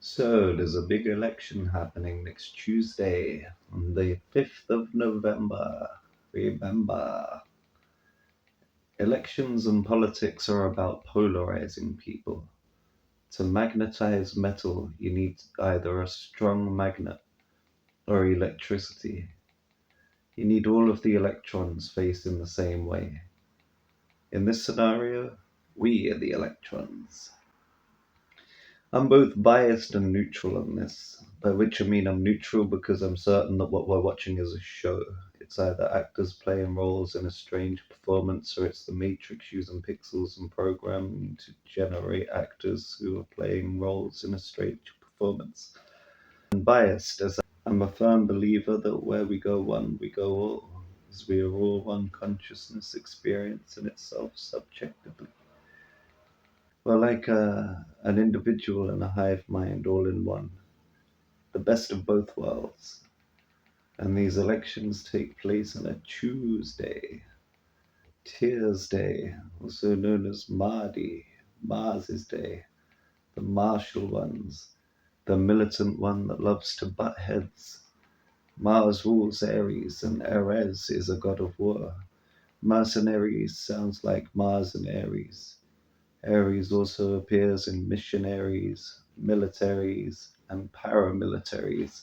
So there's a big election happening next Tuesday on the 5th of November. Remember, elections and politics are about polarizing people. To magnetize metal, you need either a strong magnet or electricity. You need all of the electrons facing the same way. In this scenario, we are the electrons. I'm both biased and neutral on this, by which I mean I'm neutral because I'm certain that what we're watching is a show. It's either actors playing roles in a strange performance, or it's the Matrix using pixels and programming to generate actors who are playing roles in a strange performance. And biased as I'm a firm believer that where we go one, we go all, as we are all one consciousness experience in itself subjectively. We're like an individual and a hive mind all in one, the best of both worlds. And these elections take place on a Tuesday, Tears Day, also known as Mahdi, Mars's Day, the martial ones, the militant one that loves to butt heads. Mars rules Aries, and Ares is a god of war. Mercenaries sounds like Mars and Aries. Aries also appears in missionaries, militaries, and paramilitaries.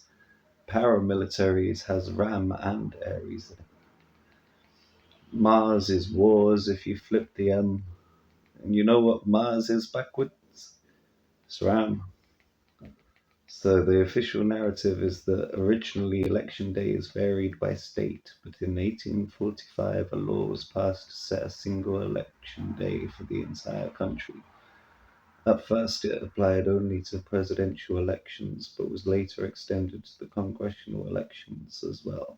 Paramilitaries has Ram and Aries. Mars is wars if you flip the M. And you know what Mars is backwards? It's Ram. So the official narrative is that originally election days varied by state, but in 1845 a law was passed to set a single election day for the entire country. At first it applied only to presidential elections, but was later extended to the congressional elections as well.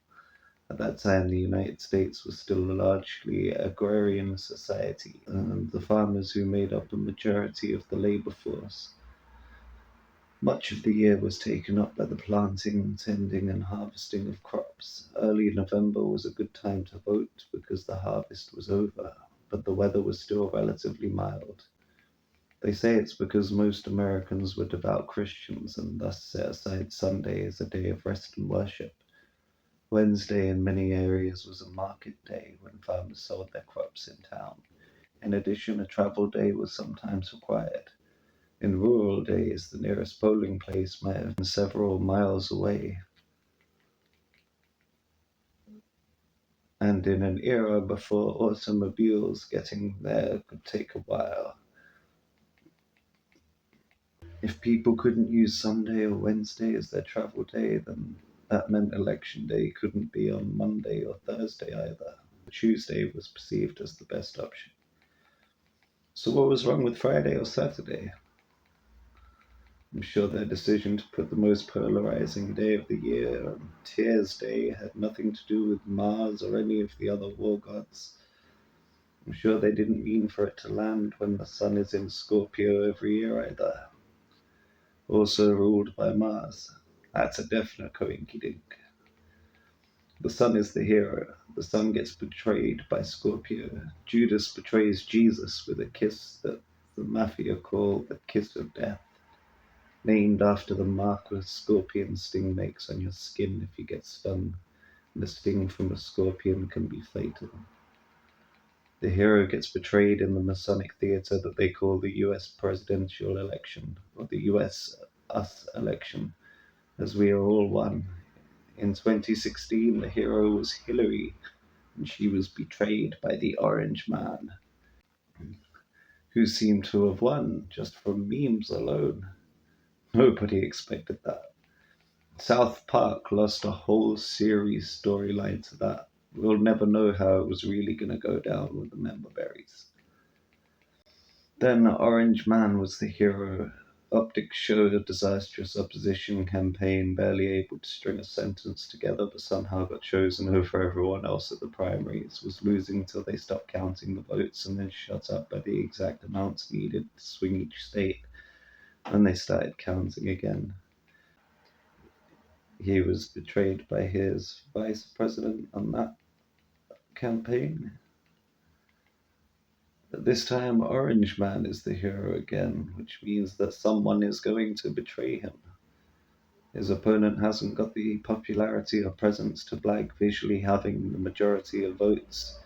At that time, the United States was still a largely agrarian society, and the farmers who made up the majority of the labor force. Much of the year was taken up by the planting, tending, and harvesting of crops. Early November was a good time to vote because the harvest was over, but the weather was still relatively mild. They say it's because most Americans were devout Christians and thus set aside Sunday as a day of rest and worship. Wednesday in many areas was a market day when farmers sold their crops in town. In addition, a travel day was sometimes required. In rural days, the nearest polling place might have been several miles away, and in an era before automobiles, getting there could take a while. If people couldn't use Sunday or Wednesday as their travel day, then that meant election day couldn't be on Monday or Thursday either. Tuesday was perceived as the best option. So what was wrong with Friday or Saturday? I'm sure their decision to put the most polarizing day of the year on Tears Day had nothing to do with Mars or any of the other war gods. I'm sure they didn't mean for it to land when the sun is in Scorpio every year either. Also ruled by Mars. That's a definite coinkydink. The sun is the hero. The sun gets betrayed by Scorpio. Judas betrays Jesus with a kiss that the mafia call the kiss of death, named after the mark a scorpion sting makes on your skin if you get stung. The sting from a scorpion can be fatal. The hero gets betrayed in the Masonic theater that they call the US presidential election, or the US us election, as we are all one. In 2016, the hero was Hillary, and she was betrayed by the Orange Man, who seemed to have won just from memes alone. Nobody expected that. South Park lost a whole series storyline to that. We'll never know how it was really going to go down with the member berries. Then Orange Man was the hero. Optics showed a disastrous opposition campaign, barely able to string a sentence together, but somehow got chosen over everyone else at the primaries, was losing till they stopped counting the votes and then shut up by the exact amounts needed to swing each state, and they started counting again. He was betrayed by his vice president on that campaign. This time, Orange Man is the hero again, which means that someone is going to betray him. His opponent hasn't got the popularity or presence to blag visually having the majority of votes.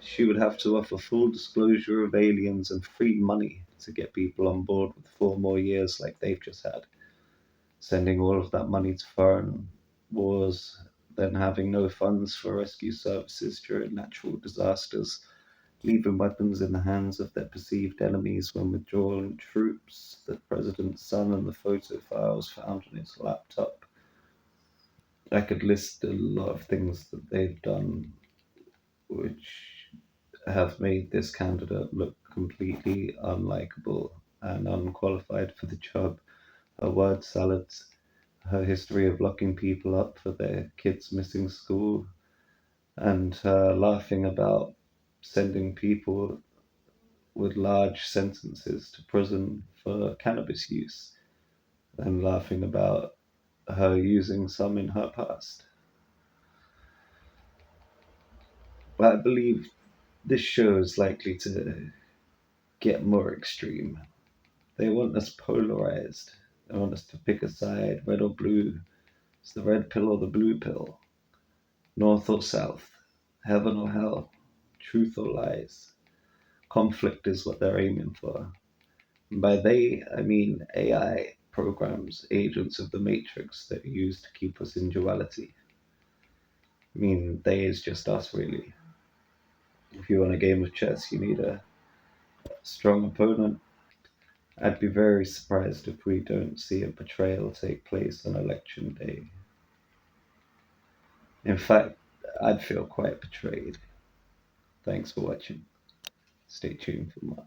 She would have to offer full disclosure of aliens and free money to get people on board with 4 more years like they've just had, sending all of that money to foreign wars, then having no funds for rescue services during natural disasters, leaving weapons in the hands of their perceived enemies when withdrawing troops, the president's son, and the photo files found on his laptop. I could list a lot of things that they've done which have made this candidate look completely unlikable and unqualified for the job. Her word salads, her history of locking people up for their kids missing school, and her laughing about sending people with large sentences to prison for cannabis use, and laughing about her using some in her past. But I believe this show is likely to get more extreme. They want us polarized. They want us to pick a side, red or blue. It's the red pill or the blue pill, north or south, heaven or hell, truth or lies. Conflict is what they're aiming for. And by they, I mean AI programs, agents of the matrix that are used to keep us in duality. I mean, they is just us, really. If you want a game of chess, you need a strong opponent. I'd be very surprised if we don't see a betrayal take place on election day. In fact, I'd feel quite betrayed. Thanks for watching. Stay tuned for more.